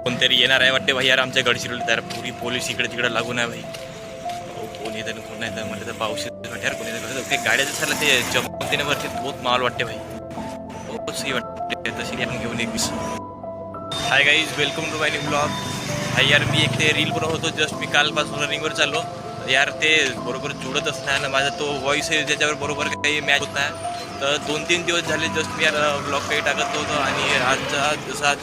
कोणतरी येणार आहे वाटते भाई यार आमच्या गडचिरोली तर पुरी पोलीस इकडे तिकडे लागून आहे भाई. कोण येतं कोण नाही तर मला तर पाऊस यार कोणी काही गाड्याचं झालं ते चमकतेने वरती बहुत माल वाटते भाई. बहुत सही वाटते तशी आपण घेऊन एक. Hi guys welcome to my new blog. Hi यार मी एक ते रील बनवत होतो जस्ट मी कालपासून रनिंगवर चाललो यार ते बरोबर जुळतच नाही ना माझा तो व्हॉइस आहे ज्याच्यावर बरोबर काही मॅच होत नाही. तर 2-3 दिवस झाले जस्ट मी यार ब्लॉग काही टाकत नव्हतो आणि आजचा जसा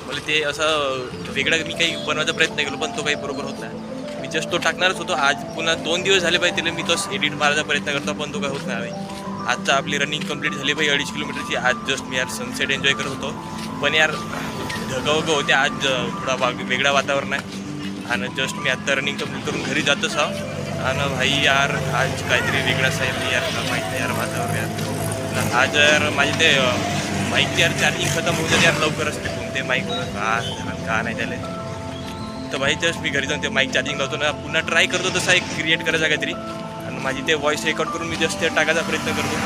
मला ते असं वेगळं मी काही बनवायचा प्रयत्न केलो पण तो काही बरोबर होत नाही. मी जस्ट तो टाकणारच होतो आज पुन्हा 2 दिवस झाले पाहिजे तिला मी तोच एडिट मारायचा प्रयत्न करतो पण तो काय होत नाही भाई. आजचा आपली रनिंग कंप्लीट झाली भाई 2.5 किलोमीटरची. आज जस्ट मी यार सनसेट एन्जॉय करत होतो पण यार ढगावगं होते आज थोडा वेगळा वातावरण आहे आणि जस्ट मी आत्ता रनिंग कंप्लीट करून घरी जातच आहो. आणि भाई यार आज काहीतरी वेगळाच आहे यार माहीत नाही यार वातावरण यार. आज यार माझे ते माईकची यार चार्जिंग खतम होऊ जाते यार लवकरच ते कोणते माईक का नाही त्याला. तर भाई जस्ट मी घरी जाऊन ते माईक चार्जिंग लावतो ना पुन्हा ट्राय करतो तसा एक क्रिएट करायचा काहीतरी आणि माझी ते व्हॉइस रेकॉर्ड करून मी जस्ट ते टाकायचा प्रयत्न करतो.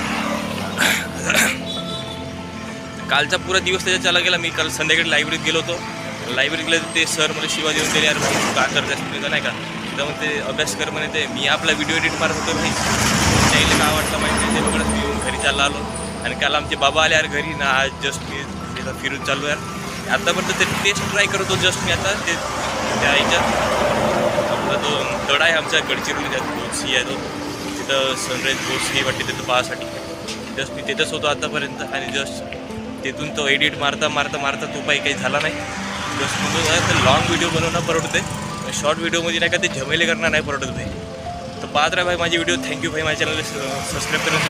कालचा पुरा दिवस त्याच्यात चालला गेला. मी काल संध्याकाळी लायब्ररीत गेलो होतो. लायब्ररीत गेलं ते सर मला शिवा देऊन गेले यार भाई तू का करतेस नाही का तर मग ते अभ्यास कर म्हणे ते मी आपला व्हिडिओ एडिट मारत होतो भाई त्याला काय आवडतं माहिती नाही ते बघणंच मी येऊन घरी चालला आलो. आणि काल आमचे बाबा आले यार घरी ना आज जस्ट मी तिथं फिरून चाललो यार. आतापर्यंत ते टेस्ट ट्राय करतो जस्ट मी आता ते त्या ह्याच्यात आपला तो तडा आहे आमच्या गडचिरोली बोटसी आहे तो तिथं सनराईज बोटसी वाटते तिथं पाहासाठी जस्ट मी तिथंच होतो आतापर्यंत आणि जस्ट तिथून तो एडिट मारता तो काही झाला नाही. जस्ट म्हणतो तर लॉंग व्हिडिओ बनवणं परवडते शॉर्ट व्हिडिओमध्ये नाही का ते झमेले करणं नाही परवडत भाई. तर पाहत राहा भाई माझी व्हिडिओ. थँक्यू भाई माझ्या चॅनलला सबस्क्राईब करून